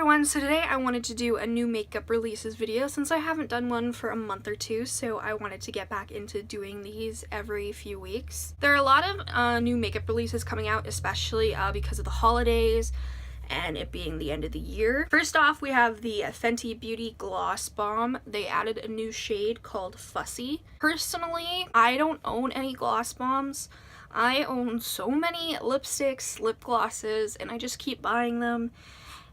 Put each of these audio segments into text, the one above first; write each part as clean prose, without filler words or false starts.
everyone, so today I wanted to do a new makeup releases video since I haven't done one for a month or two, so I wanted to get back into doing these every few weeks. There are a lot of new makeup releases coming out, especially because of the holidays and it being the end of the year. First off, we have the Fenty Beauty Gloss Bomb. They added a new shade called Fussy. Personally, I don't own any gloss bombs. I own so many lipsticks, lip glosses, and I just keep buying them.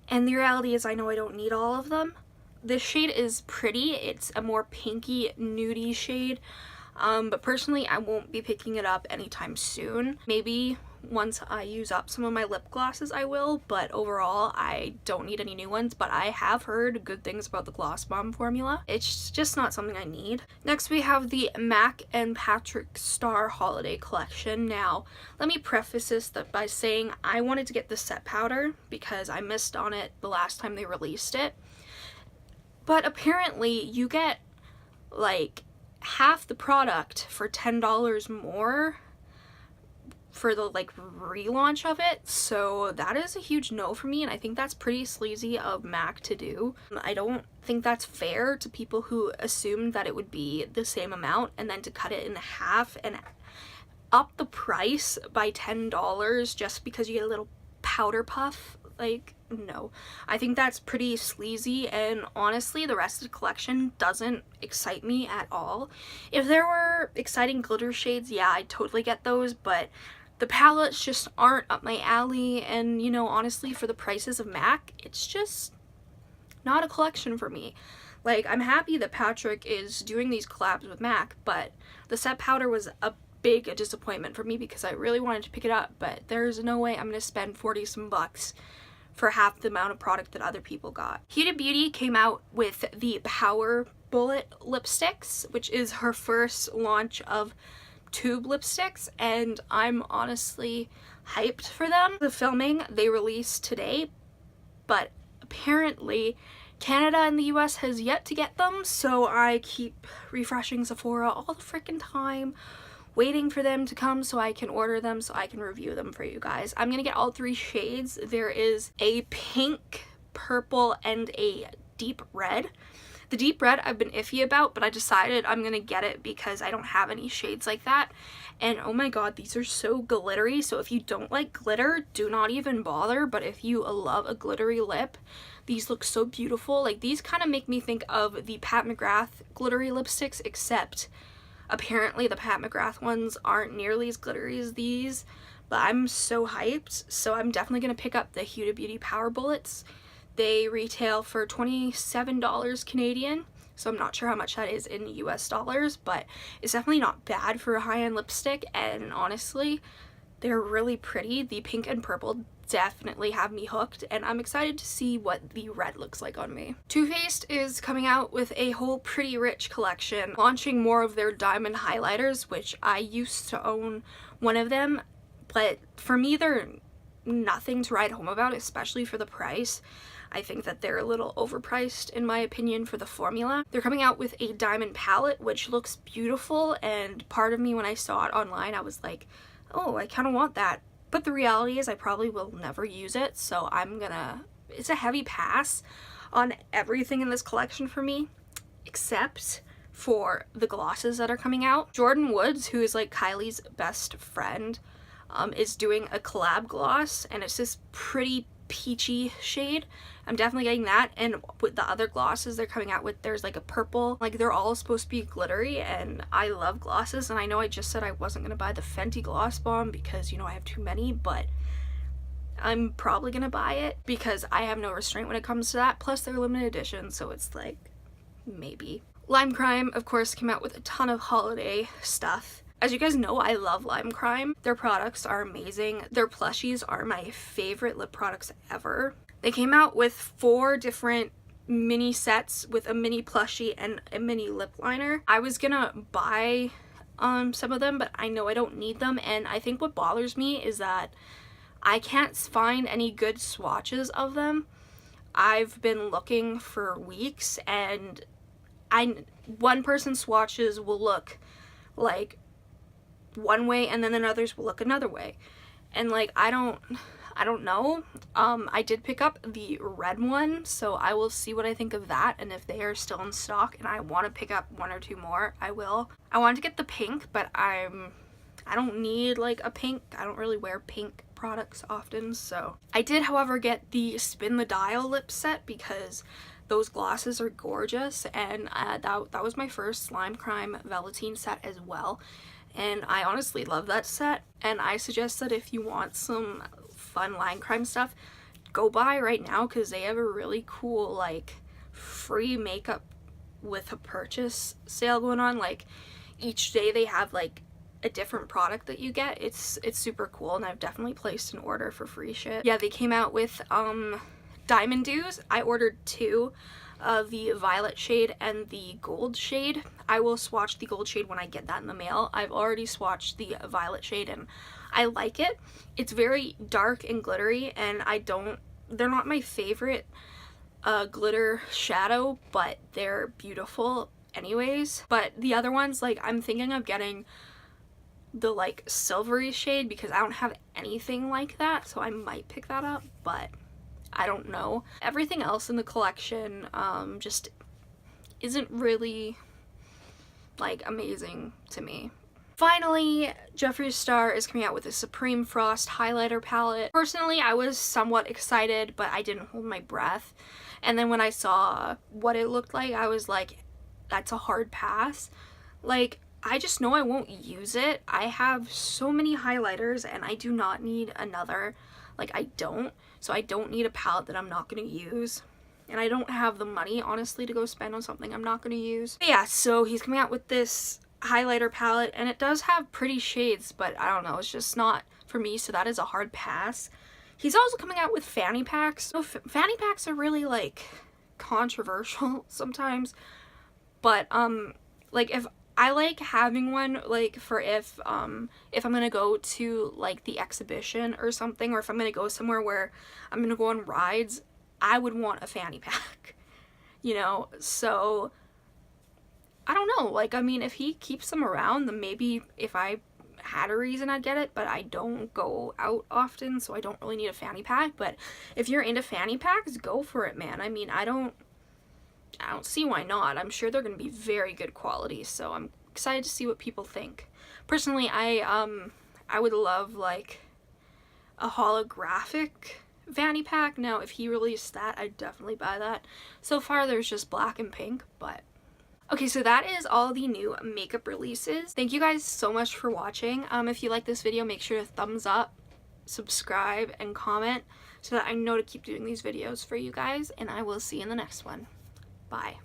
And the reality is I know I don't need all of them. This shade is pretty. It's a more pinky, nudie shade. But personally, I won't be picking it up anytime soon. Maybe once I use up some of my lip glosses I will, but overall I don't need any new ones, but I have heard good things about the Gloss Bomb formula. It's just not something I need. Next we have the MAC and Patrick Star Holiday Collection. Now, let me preface this by saying I wanted to get the set powder because I missed on it the last time they released it. But apparently you get like half the product for $10 more for the like relaunch of it, so that is a huge no for me, and I think that's pretty sleazy of MAC to do. I don't think that's fair to people who assumed that it would be the same amount and then to cut it in half and up the price by $10 just because you get a little powder puff. Like, no. I think that's pretty sleazy, and honestly the rest of the collection doesn't excite me at all. If there were exciting glitter shades, yeah, I'd totally get those, but the palettes just aren't up my alley, and you know, honestly, for the prices of MAC, it's just not a collection for me. Like, I'm happy that Patrick is doing these collabs with MAC, but the set powder was a big disappointment for me because I really wanted to pick it up, but there's no way I'm gonna spend 40 some bucks for half the amount of product that other people got. Huda Beauty came out with the Power Bullet lipsticks, which is her first launch of tube lipsticks, and I'm honestly hyped for them. The filming they released today, but apparently Canada and the US has yet to get them, so I keep refreshing Sephora all the freaking time, waiting for them to come so I can order them so I can review them for you guys. I'm gonna get all three shades. There is a pink, purple, and a deep red. The deep red I've been iffy about, but I decided I'm gonna get it because I don't have any shades like that. And oh my god, these are so glittery. So if you don't like glitter, do not even bother. But if you love a glittery lip, these look so beautiful. Like, these kind of make me think of the Pat McGrath glittery lipsticks, except apparently the Pat McGrath ones aren't nearly as glittery as these. But I'm so hyped, so I'm definitely gonna pick up the Huda Beauty Power Bullets. They retail for $27 Canadian, so I'm not sure how much that is in US dollars, but it's definitely not bad for a high-end lipstick, and honestly, they're really pretty. The pink and purple definitely have me hooked, and I'm excited to see what the red looks like on me. Too Faced is coming out with a whole Pretty Rich collection, launching more of their diamond highlighters, which I used to own one of them, but for me they're nothing to write home about, especially for the price. I think that they're a little overpriced in my opinion for the formula. They're coming out with a diamond palette, which looks beautiful, and part of me when I saw it online, I was like, oh, I kind of want that. But the reality is I probably will never use it, so it's a heavy pass on everything in this collection for me, except for the glosses that are coming out. Jordyn Woods, who is like Kylie's best friend, is doing a collab gloss, and it's this pretty peachy shade. I'm definitely getting that, and with the other glosses they're coming out with, there's like a purple, like they're all supposed to be glittery, and I love glosses, and I know I just said I wasn't gonna buy the Fenty Gloss Bomb because, you know, I have too many, but I'm probably gonna buy it because I have no restraint when it comes to that, plus they're limited edition, so it's like, maybe. Lime Crime, of course, came out with a ton of holiday stuff. As you guys know, I love Lime Crime. Their products are amazing. Their plushies are my favorite lip products ever. They came out with 4 different mini sets with a mini plushie and a mini lip liner. I was gonna buy some of them, but I know I don't need them, and I think what bothers me is that I can't find any good swatches of them. I've been looking for weeks, and one person's swatches will look like one way and then another's will look another way, and like I don't I don't know. I did pick up the red one, so I will see what I think of that, and if they are still in stock and I want to pick up 1 or 2 more, I will. I wanted to get the pink, but I don't need like a pink. I don't really wear pink products often, so. I did, however, get the Spin the Dial lip set because those glosses are gorgeous, and that was my first Slime Crime Velveteen set as well, and I honestly love that set. And I suggest that if you want some fun line crime stuff, go buy right now because they have a really cool like free makeup with a purchase sale going on. Like each day they have like a different product that you get. It's super cool, and I've definitely placed an order for free shit. Yeah, they came out with Diamond Dews. I ordered 2, the violet shade and the gold shade. I will swatch the gold shade when I get that in the mail. I've already swatched the violet shade and I like it. It's very dark and glittery, and they're not my favorite glitter shadow, but they're beautiful anyways. But the other ones, like, I'm thinking of getting the like silvery shade because I don't have anything like that, so I might pick that up, but I don't know. Everything else in the collection just isn't really like amazing to me. Finally, Jeffree Star is coming out with a Supreme Frost highlighter palette. Personally, I was somewhat excited, but I didn't hold my breath. And then when I saw what it looked like, I was like, that's a hard pass. Like, I just know I won't use it. I have so many highlighters and I do not need another. Like, I don't. So I don't need a palette that I'm not going to use. And I don't have the money, honestly, to go spend on something I'm not going to use. But yeah, so he's coming out with this highlighter palette, and it does have pretty shades, but I don't know, it's just not for me, so that is a hard pass. He's also coming out with fanny packs. So fanny packs are really, like, controversial sometimes. But, like, if I like having one, like, for if I'm gonna go to, like, the exhibition or something, or if I'm gonna go somewhere where I'm gonna go on rides, I would want a fanny pack, you know? So, I don't know, like, I mean, if he keeps them around, then maybe if I had a reason I'd get it, but I don't go out often, so I don't really need a fanny pack. But if you're into fanny packs, go for it, man. I mean, I don't see why not. I'm sure they're going to be very good quality, so I'm excited to see what people think. Personally, I would love, like, a holographic fanny pack. Now, if he released that, I'd definitely buy that. So far, there's just black and pink, but... Okay, so that is all the new makeup releases. Thank you guys so much for watching. If you like this video, make sure to thumbs up, subscribe, and comment so that I know to keep doing these videos for you guys, and I will see you in the next one. Bye.